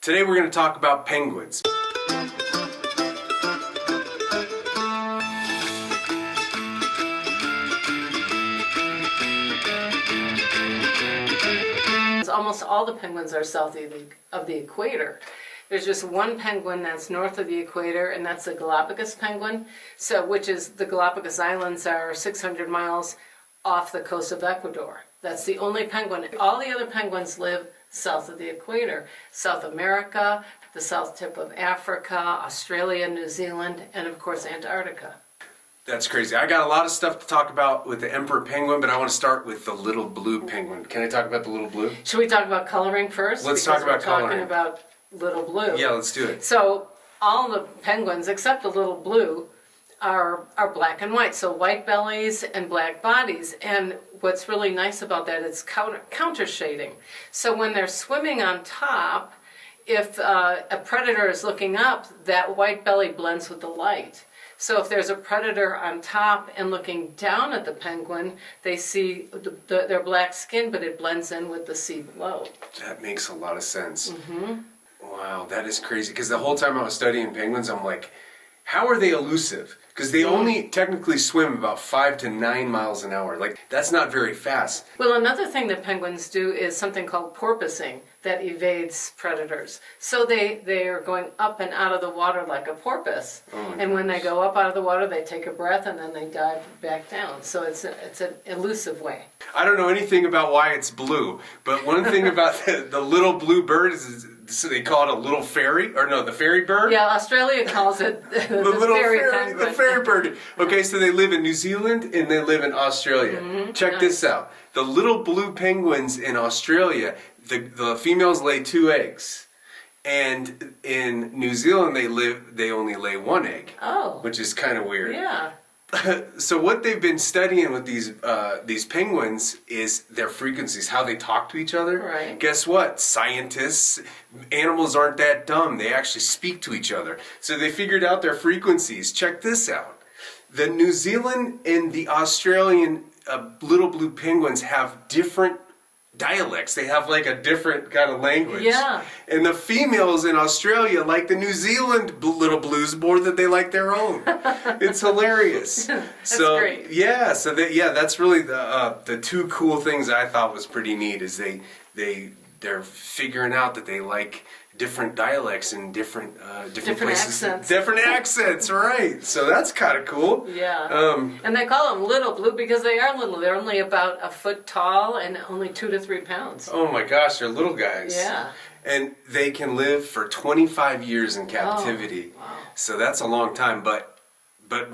Today we're going to talk about penguins. Almost all the penguins are south of the equator. There's just one penguin that's north of the equator, and that's the Galapagos penguin, which is the Galapagos Islands are 600 miles off the coast of Ecuador. That's the only penguin. All the other penguins live south of the equator. South America, the south tip of Africa, Australia, New Zealand, and of course Antarctica. That's crazy. I got a lot of stuff to talk about with the emperor penguin, but I want to start with the little blue penguin. Can I talk about the little blue? Should we talk about coloring first? Let's talk about coloring. We're talking about little blue. Yeah, let's do it. So all the penguins, except the little blue, are black and white. So white bellies and black bodies. And what's really nice about that is counter shading. So when they're swimming on top, if a predator is looking up, that white belly blends with the light. So if there's a predator on top and looking down at the penguin, they see their black skin, but it blends in with the sea below. That makes a lot of sense. Mm-hmm. Wow, that is crazy. Because the whole time I was studying penguins, I'm like, how are they elusive? Because they only technically swim about 5 to 9 miles an hour. Like, that's not very fast. Well, another thing that penguins do is something called porpoising that evades predators. So they are going up and out of the water like a porpoise. And when they go up out of the water, they take a breath and then they dive back down. So it's an elusive way. I don't know anything about why it's blue, but one thing about the little blue bird is so they call it a little fairy, or no, the fairy bird? Yeah, Australia calls it the little fairy penguin. The fairy bird. Okay, so they live in New Zealand and they live in Australia. Mm-hmm. Check this out. The little blue penguins in Australia, the females lay 2 eggs. And in New Zealand they only lay 1 egg. Oh. Which is kind of weird. Yeah. So what they've been studying with these penguins is their frequencies, how they talk to each other. Right. Guess what? Scientists, animals aren't that dumb. They actually speak to each other. So they figured out their frequencies. Check this out. The New Zealand and the Australian little blue penguins have different dialects. They have like a different kind of language. Yeah. And the females in Australia like the New Zealand little blues more than they like their own. It's hilarious. That's great. Yeah. So that's really the two cool things I thought was pretty neat is they're figuring out that they like different dialects and different places. Accents. Different accents, right. So that's kind of cool. Yeah. And they call them little blue because they are little. They're only about 1 foot tall and only 2 to 3 pounds. Oh my gosh, they're little guys. Yeah. And they can live for 25 years in captivity. Oh, wow. So that's a long time, but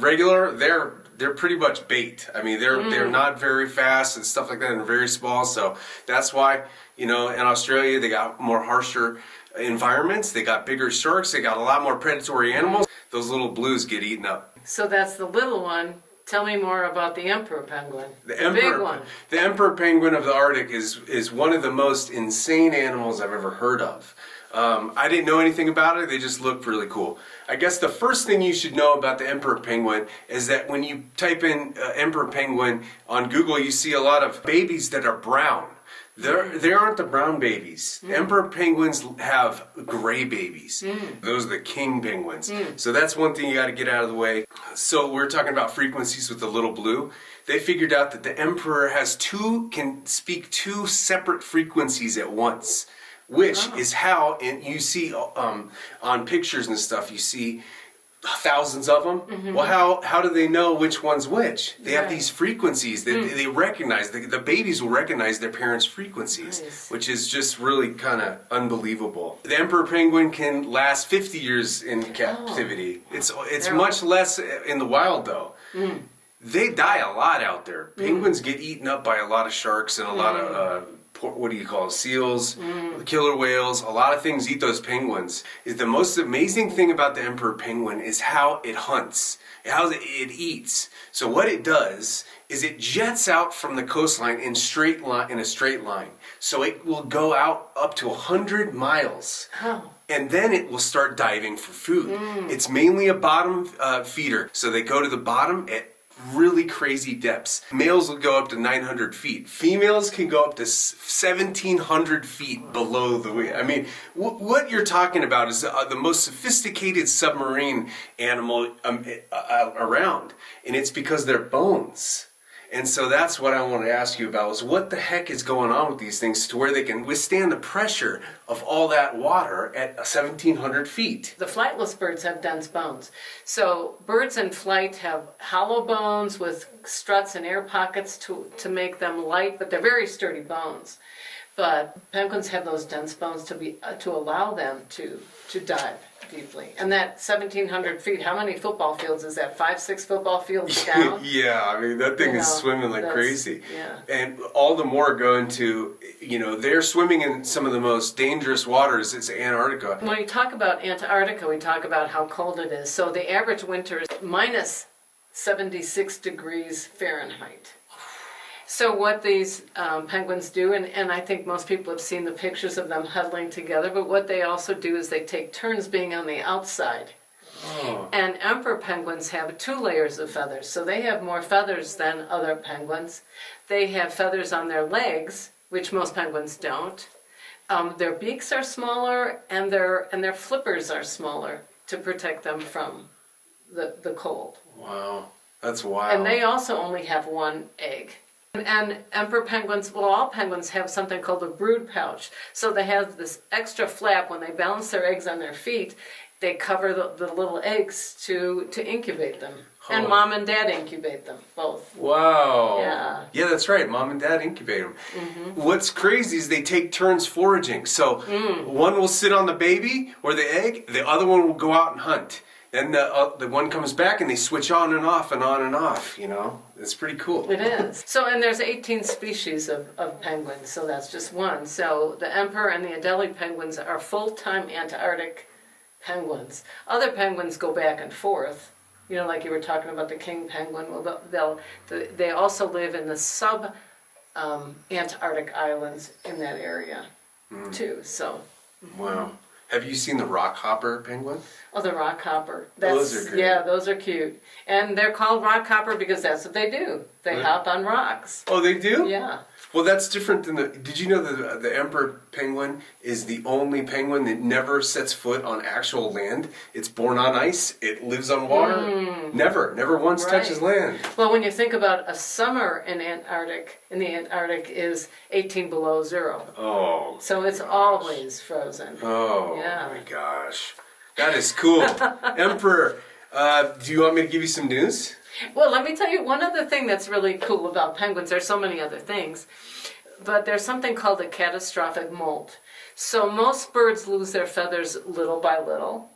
regular, they're pretty much bait. I mean, they're not very fast and stuff like that, and very small. So that's why, in Australia they got more harsher environments. They got bigger sharks. They got a lot more predatory animals. Those little blues get eaten up. So that's the little one. Tell me more about the emperor penguin. The big one. The emperor penguin of the Arctic is one of the most insane animals I've ever heard of. I didn't know anything about it. They just looked really cool. I guess the first thing you should know about the emperor penguin is that when you type in emperor penguin on Google, you see a lot of babies that are brown. They aren't the brown babies. Emperor penguins have gray babies. Those are the king penguins. So that's one thing you got to get out of the way. So we're talking about frequencies with the little blue. They figured out that the emperor can speak 2 separate frequencies at once, which is how, and you see on pictures and stuff, you see thousands of them. Mm-hmm. Well, how do they know which one's which? They have these frequencies that they recognize. The babies will recognize their parents' frequencies, which is just really kind of unbelievable. The emperor penguin can last 50 years in captivity. It's much less in the wild though. They die a lot out there. Penguins get eaten up by a lot of sharks and a lot of seals, killer whales, a lot of things eat those penguins. The most amazing thing about the emperor penguin is how it hunts, how it eats. So what it does is it jets out from the coastline in a straight line. So it will go out up to 100 miles. Oh. And then it will start diving for food. It's mainly a bottom feeder. So they go to the bottom at really crazy depths. Males will go up to 900 feet. Females can go up to 1,700 feet below the water. I mean, what you're talking about is the most sophisticated submarine animal around. And it's because they're bones. And so that's what I want to ask you about, is what the heck is going on with these things to where they can withstand the pressure of all that water at 1,700 feet? The flightless birds have dense bones. So birds in flight have hollow bones with struts and air pockets to make them light, but they're very sturdy bones. But penguins have those dense bones to allow them to dive deeply. And that 1,700 feet, how many football fields is that? 5-6 football fields down? Yeah, I mean, that thing is swimming like crazy. Yeah. And all the more going to, they're swimming in some of the most dangerous waters. It's Antarctica. When we talk about Antarctica, we talk about how cold it is. So the average winter is minus 76 degrees Fahrenheit. So what these penguins do, and I think most people have seen the pictures of them huddling together, but what they also do is they take turns being on the outside. Oh. And emperor penguins have 2 layers of feathers, so they have more feathers than other penguins. They have feathers on their legs, which most penguins don't. Their beaks are smaller, and their flippers are smaller to protect them from the cold. Wow, that's wild. And they also only have 1 egg. And emperor penguins, well, all penguins have something called a brood pouch. So they have this extra flap when they balance their eggs on their feet. They cover the little eggs to incubate them. Oh. And mom and dad incubate them, both. Wow. Yeah. Yeah, that's right. Mom and dad incubate them. Mm-hmm. What's crazy is they take turns foraging. So one will sit on the baby or the egg, the other one will go out and hunt. Then the one comes back and they switch on and off and on and off, It's pretty cool. It is. So, and there's 18 species of penguins, so that's just one. So the emperor and the Adelie penguins are full-time Antarctic penguins. Other penguins go back and forth, like you were talking about the king penguin. Well, they also live in the sub-Antarctic islands in that area, too, so. Wow. Have you seen the rockhopper penguin? Oh, the rockhopper. Those are great. Yeah, those are cute. And they're called rockhopper because that's what they do. They hop on rocks. Oh, they do? Yeah. Well, that's different than did you know that the emperor penguin is the only penguin that never sets foot on actual land? It's born on ice. It lives on water. Never once touches land. Well, when you think about a summer in the Antarctic is 18 below zero. Oh. So it's always frozen. Oh, yeah. My gosh. That is cool. Emperor, do you want me to give you some news? Well, let me tell you one other thing that's really cool about penguins. There's so many other things, but there's something called a catastrophic molt. So most birds lose their feathers little by little,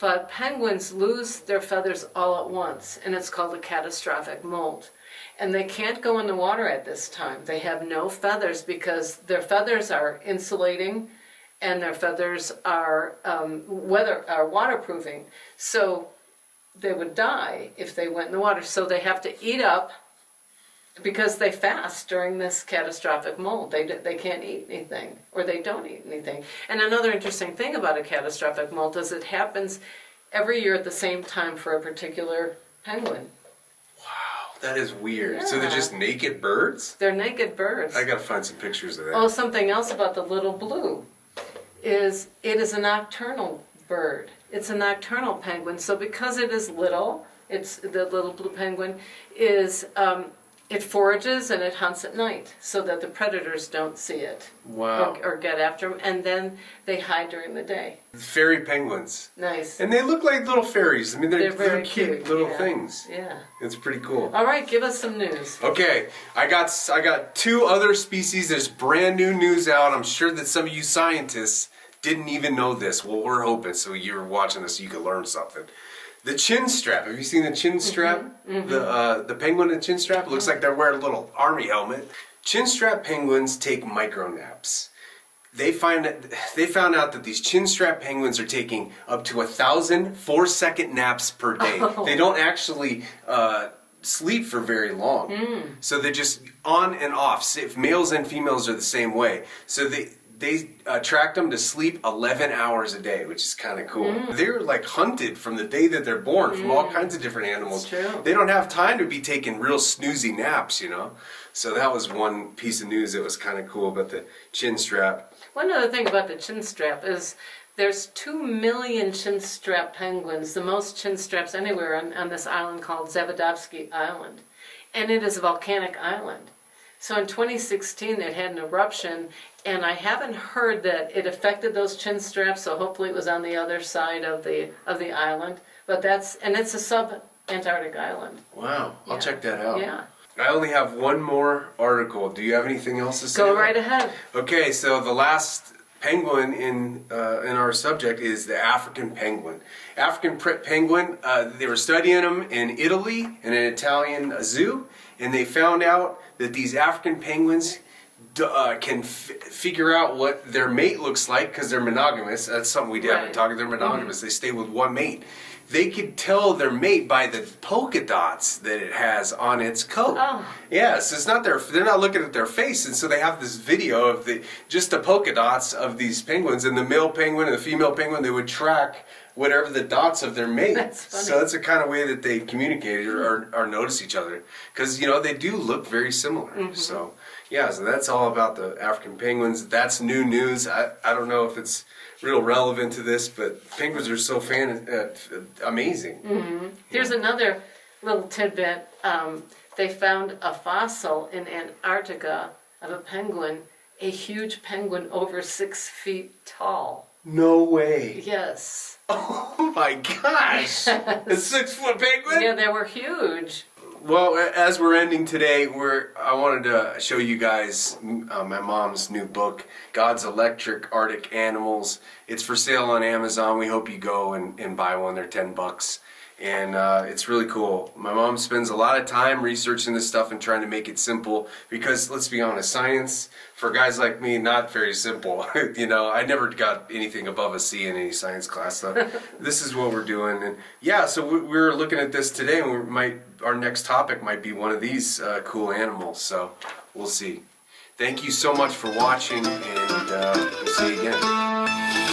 but penguins lose their feathers all at once, and it's called a catastrophic molt. And they can't go in the water at this time. They have no feathers because their feathers are insulating, and their feathers are waterproofing. So they would die if they went in the water. So they have to eat up because they fast during this catastrophic molt. They can't eat anything, or they don't eat anything. And another interesting thing about a catastrophic molt is it happens every year at the same time for a particular penguin. Wow, that is weird. Yeah. So they're just naked birds? They're naked birds. I gotta find some pictures of that. Oh, something else about the little blue is it is a nocturnal bird. It's a nocturnal penguin, so because it is little, it's the little blue penguin is it forages and it hunts at night so that the predators don't see it. Wow. Or get after them, and then they hide during the day. Fairy penguins. Nice. And they look like little fairies. I mean, they're very cute little things. Yeah. It's pretty cool. All right, give us some news. Okay, I got 2 other species. There's brand new news out. I'm sure that some of you scientists didn't even know this. Well, we're hoping so you're watching this so you can learn something. The chin strap. Have you seen the chin strap? Mm-hmm. The penguin in chin strap? It looks like they're wearing a little army helmet. Chin strap penguins take micro naps. They found out that these chin strap penguins are taking up to 1,000 4-second naps per day. Oh. They don't actually sleep for very long. So they're just on and off. Males and females are the same way. So they tracked them to sleep 11 hours a day, which is kind of cool. They're like hunted from the day that they're born from all kinds of different animals. It's true. They don't have time to be taking real snoozy naps, you know. So that was one piece of news that was kind of cool about the chin strap. One other thing about the chin strap is there's 2 million chin strap penguins, the most chin straps anywhere on this island called Zavodovsky Island. And it is a volcanic island. So in 2016 it had an eruption, and I haven't heard that it affected those chin straps, so hopefully it was on the other side of the island. But it's a sub-Antarctic island. Wow, I'll check that out. Yeah. I only have one more article. Do you have anything else to say? Go right ahead. Okay, so the last penguin in our subject is the African penguin. African penguin, they were studying them in Italy in an Italian zoo, and they found out that these African penguins can figure out what their mate looks like because they're monogamous. That's something we haven't talked about. They're monogamous. They stay with one mate. They could tell their mate by the polka dots that it has on its coat. Oh. Yeah, so it's not they're not looking at their face, and so they have this video of just the polka dots of these penguins, and the male penguin and the female penguin, they would track whatever the dots of their mate. That's funny. So that's the kind of way that they communicate or notice each other, because they do look very similar. So yeah, so that's all about the African penguins. That's new news. I don't know if it's real relevant to this, but penguins are so amazing. Here's another little tidbit. They found a fossil in Antarctica of a penguin, a huge penguin over 6 feet tall. No way. Yes. Oh my gosh! A 6-foot penguin? Yeah, they were huge. Well, as we're ending today, I wanted to show you guys my mom's new book, God's Electric Arctic Animals. It's for sale on Amazon. We hope you go and buy one. They're $10. And it's really cool. My mom spends a lot of time researching this stuff and trying to make it simple because, let's be honest, science, for guys like me, not very simple. I never got anything above a C in any science class, so this is what we're doing. And yeah, so we're looking at this today, and our next topic might be one of these cool animals, so we'll see. Thank you so much for watching, and we'll see you again.